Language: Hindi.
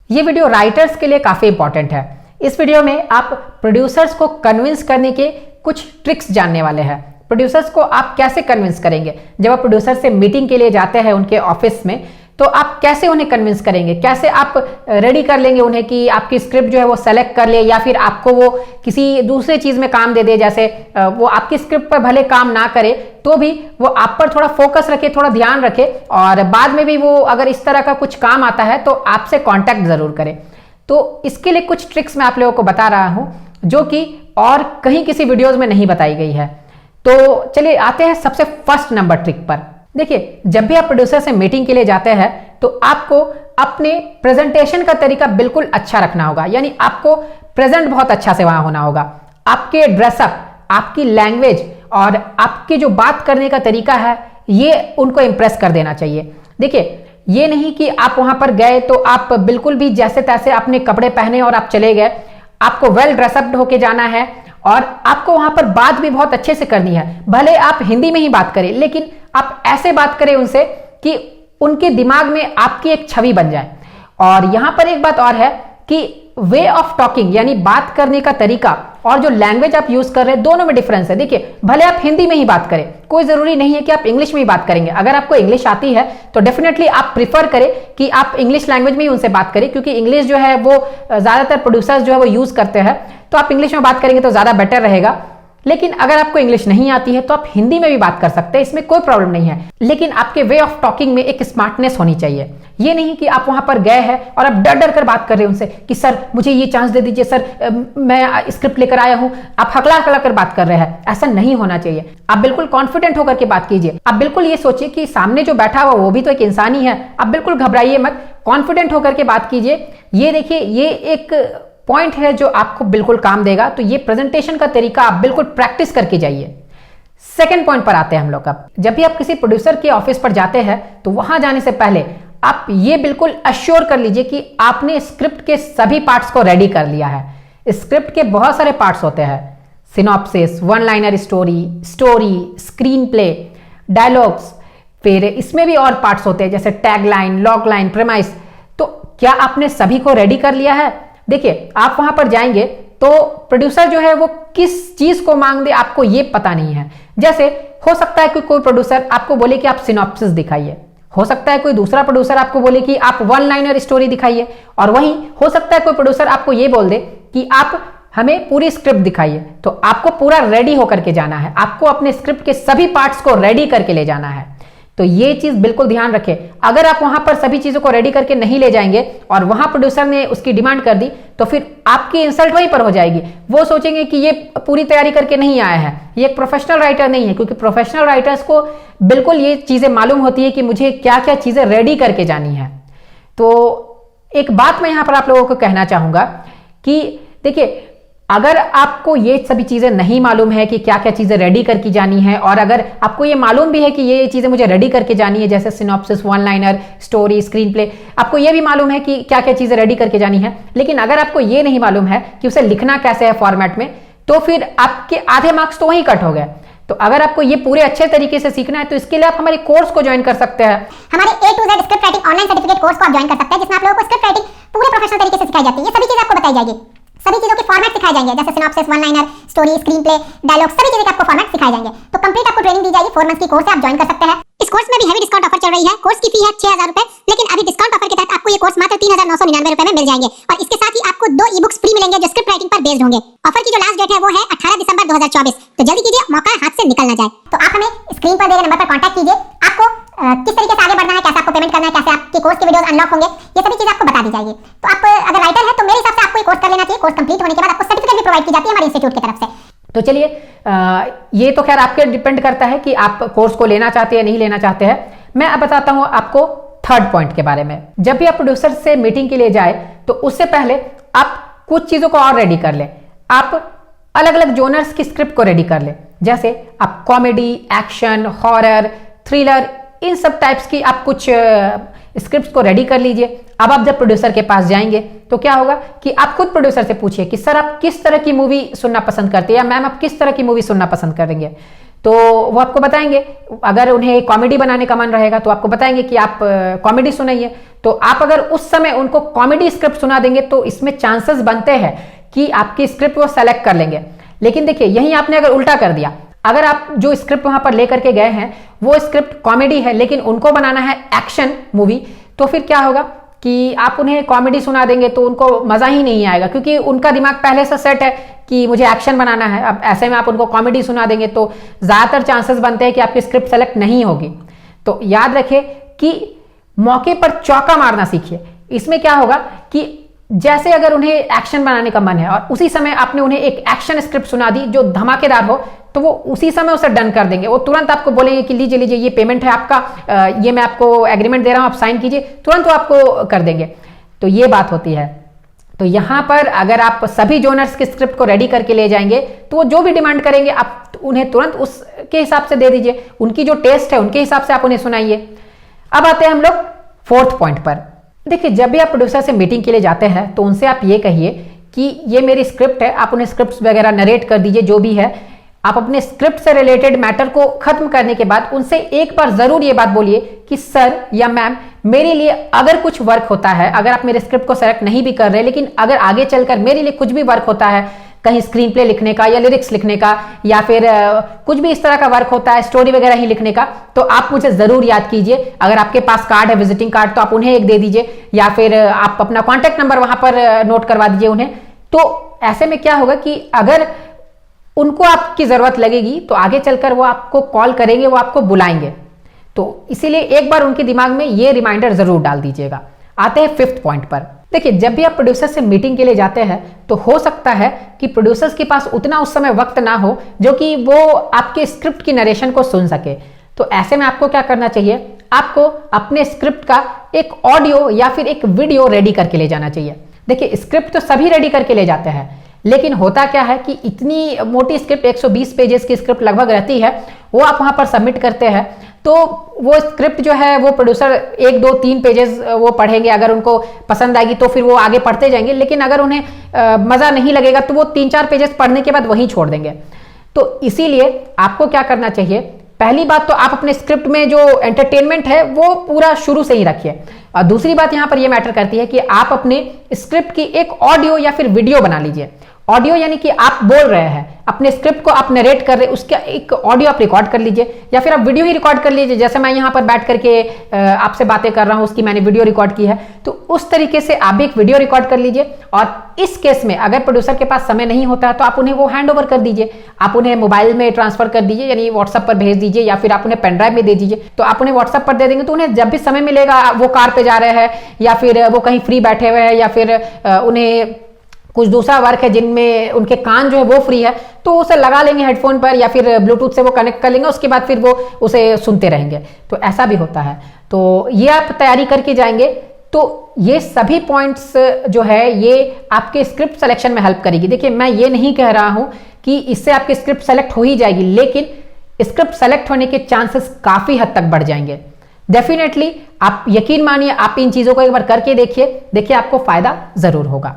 ये वीडियो राइटर्स के लिए काफ़ी इंपॉर्टेंट है। इस वीडियो में आप प्रोड्यूसर्स को कन्विंस करने के कुछ ट्रिक्स जानने वाले हैं। प्रोड्यूसर्स को आप कैसे कन्विंस करेंगे, जब आप प्रोड्यूसर से मीटिंग के लिए जाते हैं उनके ऑफिस में, तो आप कैसे उन्हें कन्विंस करेंगे, कैसे आप रेडी कर लेंगे उन्हें कि आपकी स्क्रिप्ट जो है वो सेलेक्ट कर ले, या फिर आपको वो किसी दूसरे चीज़ में काम दे दे। जैसे वो आपकी स्क्रिप्ट पर भले काम ना करे तो भी वो आप पर थोड़ा फोकस रखे, थोड़ा ध्यान रखे, और बाद में भी वो अगर इस तरह का कुछ काम आता है तो आपसे कॉन्टैक्ट ज़रूर करे। तो इसके लिए कुछ ट्रिक्स मैं आप लोगों को बता रहा हूँ जो कि और कहीं किसी वीडियोज़ में नहीं बताई गई है। तो चलिए आते हैं सबसे फर्स्ट नंबर ट्रिक पर। देखिए, जब भी आप प्रोड्यूसर से मीटिंग के लिए जाते हैं तो आपको अपने प्रेजेंटेशन का तरीका बिल्कुल अच्छा रखना होगा, यानी आपको प्रेजेंट बहुत अच्छा से वहां होना होगा। आपके ड्रेसअप, आपकी लैंग्वेज और आपके जो बात करने का तरीका है, ये उनको इंप्रेस कर देना चाहिए। देखिए, ये नहीं कि आप वहां पर गए तो आप बिल्कुल भी जैसे तैसे अपने कपड़े पहने और आप चले गए। आपको वेल ड्रेसअप होके जाना है और आपको वहां पर बात भी बहुत अच्छे से करनी है। भले आप हिंदी में ही बात करें, लेकिन आप ऐसे बात करें उनसे कि उनके दिमाग में आपकी एक छवि बन जाए। और यहां पर एक बात और है कि वे ऑफ टॉकिंग, यानी बात करने का तरीका और जो लैंग्वेज आप यूज कर रहे हैं, दोनों में डिफरेंस है। देखिए, भले आप हिंदी में ही बात करें, कोई जरूरी नहीं है कि आप इंग्लिश में ही बात करेंगे। अगर आपको इंग्लिश आती है तो डेफिनेटली आप प्रिफर करें कि आप इंग्लिश लैंग्वेज में ही उनसे बात करें, क्योंकि इंग्लिश जो है वो ज्यादातर प्रोड्यूसर्स जो है वो यूज करते हैं। तो आप इंग्लिश में बात करेंगे तो ज्यादा बेटर रहेगा। लेकिन अगर आपको इंग्लिश नहीं आती है तो आप हिंदी में भी बात कर सकते हैं, इसमें कोई प्रॉब्लम नहीं है। लेकिन आपके वे ऑफ टॉकिंग में एक स्मार्टनेस होनी चाहिए। ये नहीं कि आप वहां पर गए हैं और आप डर डर कर बात कर रहे हैं उनसे कि सर मुझे ये चांस दे दीजिए, सर मैं स्क्रिप्ट लेकर आया हूं। आप हकला हकला कर बात कर रहे हैं, ऐसा नहीं होना चाहिए। आप बिल्कुल कॉन्फिडेंट होकर के बात कीजिए। आप बिल्कुल ये सोचिए कि सामने जो बैठा हुआ वो भी तो एक इंसान ही है। आप बिल्कुल घबराइए मत, कॉन्फिडेंट होकर के बात कीजिए। ये देखिए, ये एक पॉइंट है जो आपको बिल्कुल काम देगा। तो ये प्रेजेंटेशन का तरीका आप बिल्कुल प्रैक्टिस करके जाइए। सेकंड पॉइंट पर आते हैं हम लोग। अब जब भी आप किसी प्रोड्यूसर के ऑफिस पर जाते हैं तो वहां जाने से पहले आप ये बिल्कुल अश्योर कर लीजिए कि आपने स्क्रिप्ट के सभी पार्ट्स को रेडी कर लिया है। स्क्रिप्ट के बहुत सारे पार्ट्स होते हैं, synopsis, one liner story, screen play, dialogues, फिर इसमें भी और पार्ट्स होते हैं जैसे टैगलाइन, लॉग लाइन, प्रेमाइस। तो क्या आपने सभी को रेडी कर लिया है? देखिए, आप वहां पर जाएंगे तो प्रोड्यूसर जो है वो किस चीज को मांग दे आपको ये पता नहीं है। जैसे हो सकता है कि कोई प्रोड्यूसर आपको बोले कि आप सिनॉप्सिस दिखाइए, हो सकता है कोई दूसरा प्रोड्यूसर आपको बोले कि आप वन लाइनर स्टोरी दिखाइए, और वहीं हो सकता है कोई प्रोड्यूसर आपको ये बोल दे कि आप हमें पूरी स्क्रिप्ट दिखाइए। तो आपको पूरा रेडी होकर के जाना है, आपको अपने स्क्रिप्ट के सभी पार्ट्स को रेडी करके ले जाना है। तो ये चीज बिल्कुल ध्यान रखें। अगर आप वहां पर सभी चीजों को रेडी करके नहीं ले जाएंगे और वहां प्रोड्यूसर ने उसकी डिमांड कर दी, तो फिर आपकी इंसल्ट वहीं पर हो जाएगी। वो सोचेंगे कि ये पूरी तैयारी करके नहीं आया है, ये एक प्रोफेशनल राइटर नहीं है। क्योंकि प्रोफेशनल राइटर्स को बिल्कुल ये चीजें मालूम होती है कि मुझे क्या क्या चीजें रेडी करके जानी है। तो एक बात मैं यहां पर आप लोगों को कहना चाहूंगा कि देखिए, अगर आपको ये सभी चीजें नहीं मालूम है कि क्या क्या चीजें रेडी करके जानी है, और अगर आपको ये मालूम भी है कि ये चीजें मुझे रेडी करके जानी है, जैसे synopsis, one liner, story, screen play, आपको ये भी मालूम है कि क्या क्या चीजें रेडी करके जानी है, लेकिन अगर आपको ये नहीं मालूम है कि उसे लिखना कैसे है फॉर्मेट में, तो फिर आपके आधे मार्क्स तो वहीं कट हो गए। तो अगर आपको ये पूरे अच्छे तरीके से सीखना है तो इसके लिए आप हमारे कोर्स को ज्वाइन कर सकते हैं। हमारे A to Z script writing online certificate course को आप ज्वाइन कर सकते हैं, जिसमें आप लोगों को स्क्रिप्ट राइटिंग पूरे प्रोफेशनल तरीके से सिखाई जाती है। ये सभी चीजें आपको बताई जाएगी, सभी चीजों के फॉर्मेट सिखाए जाएंगे, जैसे synopsis, one liner, story, screenplay, dialogue, सभी चीजें के आपको फॉर्मेट सिखाए जाएंगे। तो कंप्लीट आपको ट्रेनिंग दी जाएगी। 4 मंथ्स की कोर्स है, आप ज्वाइन कर सकते हैं। इस कोर्स में भी हेवी डिस्काउंट ऑफर चल रही है। कोर्स की फी है 6000 रुपए, लेकिन अभी डिस्काउंट ऑफर के तहत आपको ये कोर्स मात्र 3999 रुपए में मिल जाएंगे। और इसके साथ ही आपको 2 ई बुक्स फ्री मिलेंगे जो स्क्रिप्ट राइटिंग पर बेस्ड होंगे। ऑफर की जो लास्ट डेट है वो है 18 दिसंबर 2024। तो जल्दी कीजिए, मौका हाथ से निकल ना जाए। तो आप हमें स्क्रीन पर दिए गए नंबर पर कांटेक्ट कीजिए। आपको किस तरीके से आगे बढ़ना है, कैसे आपको पेमेंट करना है, कैसे आपके कोर्स के वीडियोस अनलॉक होंगे, ये सभी चीजें आपको बता दी जाएगी। तो आप अगर राइटर है तो मेरे हिसाब से आपको ये कोर्स कर लेना चाहिए। कोर्स कंप्लीट होने के बाद आपको सर्टिफिकेट भी प्रोवाइड की जाती है हमारे इंस्टीट्यूट की तरफ से। तो चलिए, ये तो खैर आपके डिपेंड करता है कि आप कोर्स को लेना चाहते हैं, नहीं लेना चाहते हैं। मैं अब बताता हूं आपको थर्ड पॉइंट के बारे में। जब भी आप प्रोड्यूसर से मीटिंग के लिए जाए तो उससे पहले आप कुछ चीजों को और रेडी कर लें। आप अलग अलग जोनर्स की स्क्रिप्ट को रेडी कर लें। जैसे आप कॉमेडी, एक्शन, हॉरर, थ्रिलर, इन सब टाइप्स की आप कुछ स्क्रिप्ट्स को रेडी कर लीजिए। अब आप जब प्रोड्यूसर के पास जाएंगे तो क्या होगा कि आप खुद प्रोड्यूसर से पूछिए कि सर आप किस तरह की मूवी सुनना पसंद करते हैं, या मैम आप किस तरह की मूवी सुनना पसंद करेंगे। तो वो आपको बताएंगे। अगर उन्हें कॉमेडी बनाने का मन रहेगा तो आपको बताएंगे कि आप कॉमेडी सुनाइए। तो आप अगर उस समय उनको कॉमेडी स्क्रिप्ट सुना देंगे तो इसमें चांसेस बनते हैं कि आपकी स्क्रिप्ट वो सेलेक्ट कर लेंगे। लेकिन देखिए यहीं आपने अगर उल्टा कर दिया, अगर आप जो स्क्रिप्ट वहां पर लेकर के गए हैं वो स्क्रिप्ट कॉमेडी है लेकिन उनको बनाना है एक्शन मूवी, तो फिर क्या होगा कि आप उन्हें कॉमेडी सुना देंगे तो उनको मजा ही नहीं आएगा, क्योंकि उनका दिमाग पहले से सेट है कि मुझे एक्शन बनाना है। अब ऐसे में आप उनको कॉमेडी सुना देंगे तो ज्यादातर चांसेस बनते हैं कि आपकी स्क्रिप्ट सेलेक्ट नहीं होगी। तो याद रखिए कि मौके पर चौका मारना सीखिए। इसमें क्या होगा कि जैसे अगर उन्हें एक्शन बनाने का मन है और उसी समय आपने उन्हें एक एक्शन स्क्रिप्ट सुना दी जो धमाकेदार हो, तो वो उसी समय उसे डन कर देंगे। वो तुरंत आपको बोलेंगे कि लीजिए लीजिए ये पेमेंट है आपका, ये मैं आपको एग्रीमेंट दे रहा हूं, आप साइन कीजिए, तुरंत वो आपको कर देंगे। तो ये बात होती है। तो यहां पर अगर आप सभी जोनर्स के स्क्रिप्ट को रेडी करके ले जाएंगे तो वो जो भी डिमांड करेंगे आप उन्हें तुरंत उसके हिसाब से दे दीजिए। उनकी जो टेस्ट है उनके हिसाब से आप उन्हें सुनाइए। अब आते हैं हम लोग फोर्थ पॉइंट पर। देखिए जब भी आप प्रोड्यूसर से मीटिंग के लिए जाते हैं तो उनसे आप ये कहिए कि ये मेरी स्क्रिप्ट है, आप उन्हें स्क्रिप्ट वगैरह नरेट कर दीजिए जो भी है। आप अपने स्क्रिप्ट से रिलेटेड मैटर को खत्म करने के बाद उनसे एक बार जरूर ये बात बोलिए कि सर या मैम मेरे लिए अगर कुछ वर्क होता है, अगर आप मेरे स्क्रिप्ट को सेलेक्ट नहीं भी कर रहे लेकिन अगर आगे चलकर मेरे लिए कुछ भी वर्क होता है, कहीं स्क्रीन प्ले लिखने का या लिरिक्स लिखने का या फिर कुछ भी इस तरह का वर्क होता है, स्टोरी वगैरह ही लिखने का, तो आप मुझे जरूर याद कीजिए। अगर आपके पास कार्ड है, विजिटिंग कार्ड, तो आप उन्हें एक दे दीजिए या फिर आप अपना कॉन्टैक्ट नंबर वहां पर नोट करवा दीजिए उन्हें। तो ऐसे में क्या होगा कि अगर उनको आपकी जरूरत लगेगी तो आगे चलकर वो आपको कॉल करेंगे, वो आपको बुलाएंगे। तो इसीलिए एक बार उनके दिमाग में ये रिमाइंडर जरूर डाल दीजिएगा। आते हैं फिफ्थ पॉइंट पर। देखिए जब भी आप प्रोड्यूसर से मीटिंग के लिए जाते हैं तो हो सकता है कि प्रोड्यूसर्स के पास उतना उस समय वक्त ना हो जो कि वो आपके स्क्रिप्ट की नरेशन को सुन सके। तो ऐसे में आपको क्या करना चाहिए, आपको अपने स्क्रिप्ट का एक ऑडियो या फिर एक वीडियो रेडी करके ले जाना चाहिए। देखिए स्क्रिप्ट तो सभी रेडी करके ले जाते हैं, लेकिन होता क्या है कि इतनी मोटी स्क्रिप्ट 120 पेजेस की स्क्रिप्ट लगभग रहती है, वो आप वहां पर सबमिट करते हैं तो वो स्क्रिप्ट जो है वो प्रोड्यूसर 1, 2, 3 पेजेस वो पढ़ेंगे। अगर उनको पसंद आएगी तो फिर वो आगे पढ़ते जाएंगे, लेकिन अगर उन्हें मजा नहीं लगेगा तो वो 3-4 पेजेस पढ़ने के बाद वहीं छोड़ देंगे। तो इसीलिए आपको क्या करना चाहिए, पहली बात तो आप अपने स्क्रिप्ट में जो एंटरटेनमेंट है वो पूरा शुरू से ही रखिए। और दूसरी बात यहां पर ये मैटर करती है कि आप अपने स्क्रिप्ट की एक ऑडियो या फिर वीडियो बना लीजिए। ऑडियो यानी कि आप बोल रहे हैं, अपने स्क्रिप्ट को आप नरेट कर रहे हैं, उसका एक ऑडियो आप रिकॉर्ड कर लीजिए या फिर आप वीडियो ही रिकॉर्ड कर लीजिए। जैसे मैं यहाँ पर बैठ करके आपसे बातें कर रहा हूँ, उसकी मैंने वीडियो रिकॉर्ड की है, तो उस तरीके से आप भी एक वीडियो रिकॉर्ड कर लीजिए। और इस केस में अगर प्रोड्यूसर के पास समय नहीं होता है तो आप उन्हें वो हैंड ओवर कर दीजिए, आप उन्हें मोबाइल में ट्रांसफर कर दीजिए, यानी व्हाट्सएप पर भेज दीजिए या फिर आप उन्हें पेन ड्राइव में दे दीजिए। तो आप उन्हें व्हाट्सएप पर दे देंगे तो उन्हें जब भी समय मिलेगा, वो कार पे जा रहे हैं या फिर वो कहीं फ्री बैठे हुए हैं या फिर उन्हें कुछ दूसरा वर्क है जिनमें उनके कान जो है वो फ्री है, तो उसे लगा लेंगे हेडफोन पर या फिर ब्लूटूथ से वो कनेक्ट कर लेंगे, उसके बाद फिर वो उसे सुनते रहेंगे। तो ऐसा भी होता है। तो ये आप तैयारी करके जाएंगे तो ये सभी पॉइंट्स जो है ये आपके स्क्रिप्ट सिलेक्शन में हेल्प करेगी। देखिए मैं ये नहीं कह रहा हूं कि इससे आपकी स्क्रिप्ट सेलेक्ट हो ही जाएगी, लेकिन स्क्रिप्ट सेलेक्ट होने के चांसेस काफी हद तक बढ़ जाएंगे। डेफिनेटली आप यकीन मानिए, आप इन चीजों को एक बार करके देखिए, आपको फायदा जरूर होगा।